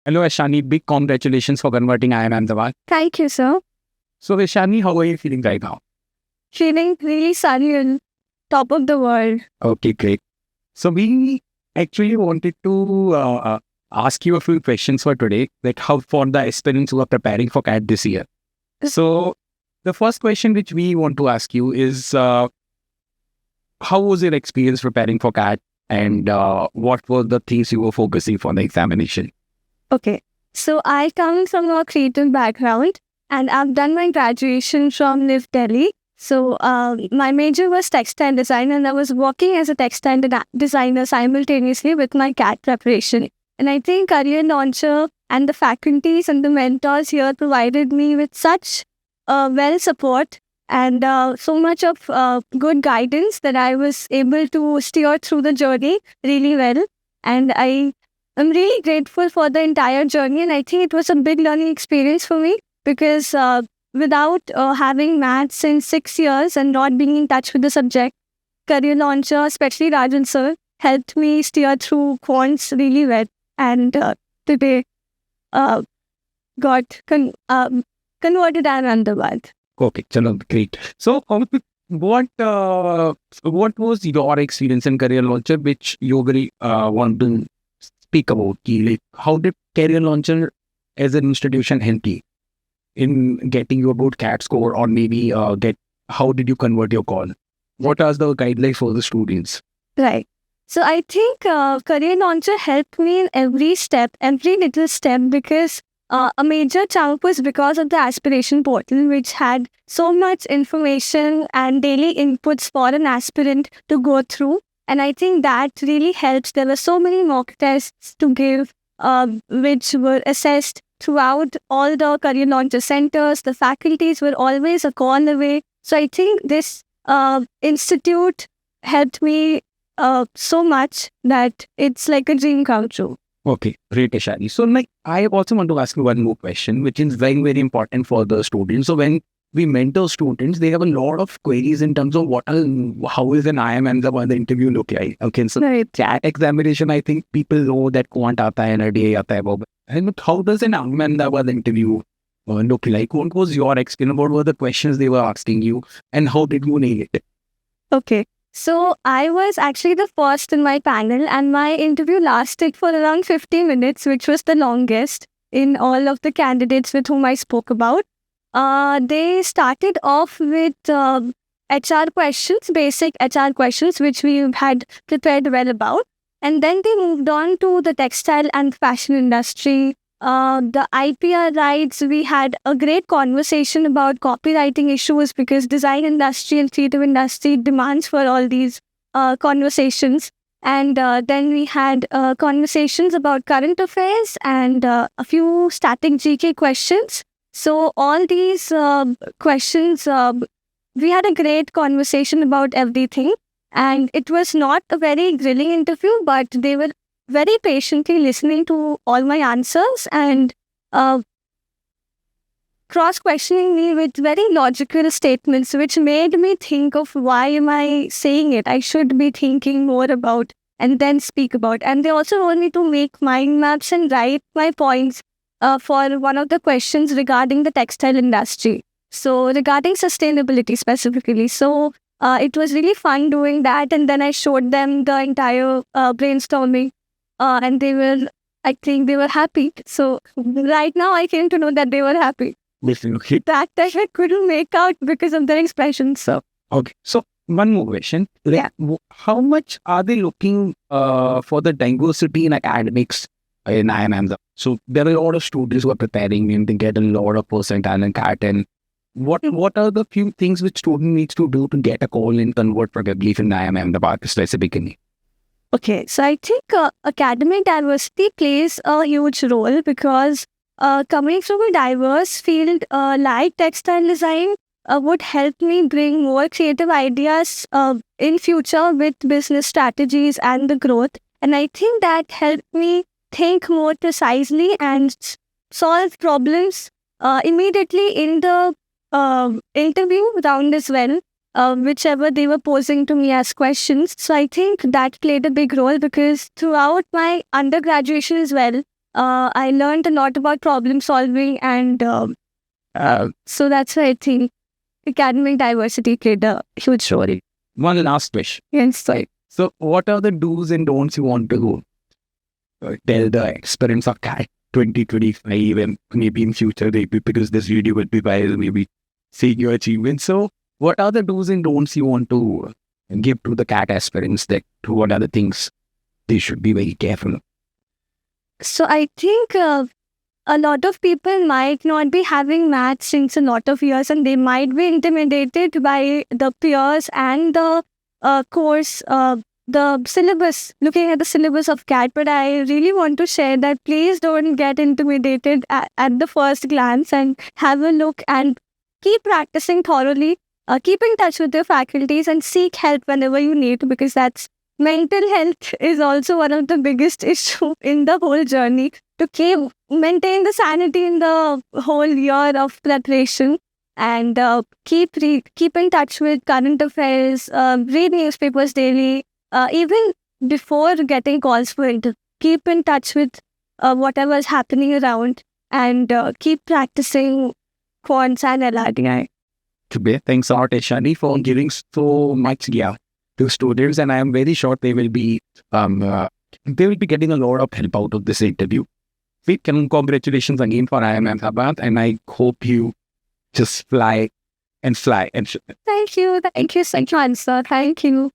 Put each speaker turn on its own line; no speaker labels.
Hello, Ishani. Big congratulations for converting IIM Ahmedabad.
Thank you, sir.
So, Ishani, how are you feeling right now?
Feeling really surreal, top of the world.
Okay, great. So, we actually wanted to ask you a few questions for today, like how for the aspirants who are preparing for CAT this year. So, the first question which we want to ask you is, how was your experience preparing for CAT, and what were the things you were focusing for the examination?
Okay. So I come from a creative background and I've done my graduation from NIF Delhi. So my major was textile design and I was working as a textile designer simultaneously with my CAT preparation. And I think Career Launcher and the faculties and the mentors here provided me with such well support and so much of good guidance that I was able to steer through the journey really well. And I'm really grateful for the entire journey, and I think it was a big learning experience for me because without having maths since 6 years and not being in touch with the subject, Career Launcher, especially Rajan sir, helped me steer through quants really well. And today got converted at Ahmedabad.
Okay, chalo, great. So, what was your experience in Career Launcher, which you really want to speak about? Like, how did Career Launcher as an institution help you in getting your good CAT score, or maybe how did you convert your call? What are the guidelines for the students?
Right. So I think Career Launcher helped me in every step, every little step, because a major chunk was because of the aspiration portal, which had so much information and daily inputs for an aspirant to go through. And I think that really helps. There were so many mock tests to give, which were assessed throughout all the Career Launcher centers. The faculties were always a call away. So I think this institute helped me so much that it's like a dream come true.
Okay, great, Ishani. So, I also want to ask you one more question, which is very, very important for the students. So, when we mentor students, they have a lot of queries in terms of how is an IIM Ahmedabad interview look like. Okay, so
Right.
CAT examination, I think people know that quant aata hai, NRDA aata hai, wo. And how does an IIM Ahmedabad interview look like? What was your experience? What were the questions they were asking you, and how did you nail it?
Okay. So I was actually the first in my panel, and my interview lasted for around 50 minutes, which was the longest in all of the candidates with whom I spoke about. They started off with HR questions, basic HR questions, which we had prepared well about. And then they moved on to the textile and fashion industry, the IPR rights. We had a great conversation about copywriting issues because design industry and creative industry demands for all these conversations. And then we had conversations about current affairs and a few static GK questions. So all these questions, we had a great conversation about everything. And it was not a very grilling interview, but they were very patiently listening to all my answers and cross-questioning me with very logical statements, which made me think of why am I saying it? I should be thinking more about and then speak about. And they also told me to make mind maps and write my points for one of the questions regarding the textile industry. So regarding sustainability specifically. So it was really fun doing that. And then I showed them the entire brainstorming. And I think they were happy. So right now I came to know that they were happy.
Okay.
That I couldn't make out because of their expressions. So
Okay. So, one more question.
Yeah.
How much are they looking for the diversity in academics in IIM Ahmedabad? So, there are a lot of students who are preparing and they get a lot of percentile in CAT. And what are the few things which student needs to do to get a call and convert probably in IIM Ahmedabad specifically?
Okay, so I think academic diversity plays a huge role because coming from a diverse field like textile design would help me bring more creative ideas in future with business strategies and the growth. And I think that helped me think more precisely and solve problems immediately in the interview round as well. Whichever they were posing to me as questions. So I think that played a big role because throughout my undergraduation as well, I learned a lot about problem solving, and so that's why I think academic diversity played a huge role.
One last question.
Yes, so
So, what are the do's and don'ts you want to tell the experience of CAT 2025 and maybe in future, maybe because this video will be viral, maybe seeing your achievements. So, what are the do's and don'ts you want to give to the CAT aspirants? That what are the things they should be very careful?
So I think a lot of people might not be having maths since a lot of years, and they might be intimidated by the peers and the course, the syllabus, looking at the syllabus of CAT. But I really want to share that please don't get intimidated at the first glance, and have a look and keep practicing thoroughly. Keep in touch with your faculties and seek help whenever you need, because that's mental health is also one of the biggest issue in the whole journey, to maintain the sanity in the whole year of preparation, and keep in touch with current affairs, read newspapers daily, even before getting calls for interview. Keep in touch with whatever is happening around, and keep practicing quants and LRDI.
Today, thanks a lot, Ishani, for giving so much to students, and I am very sure they will be getting a lot of help out of this interview. Congratulations again for IIM Ahmedabad, and I hope you just fly and fly. And
Thank you so much, sir. Thank you.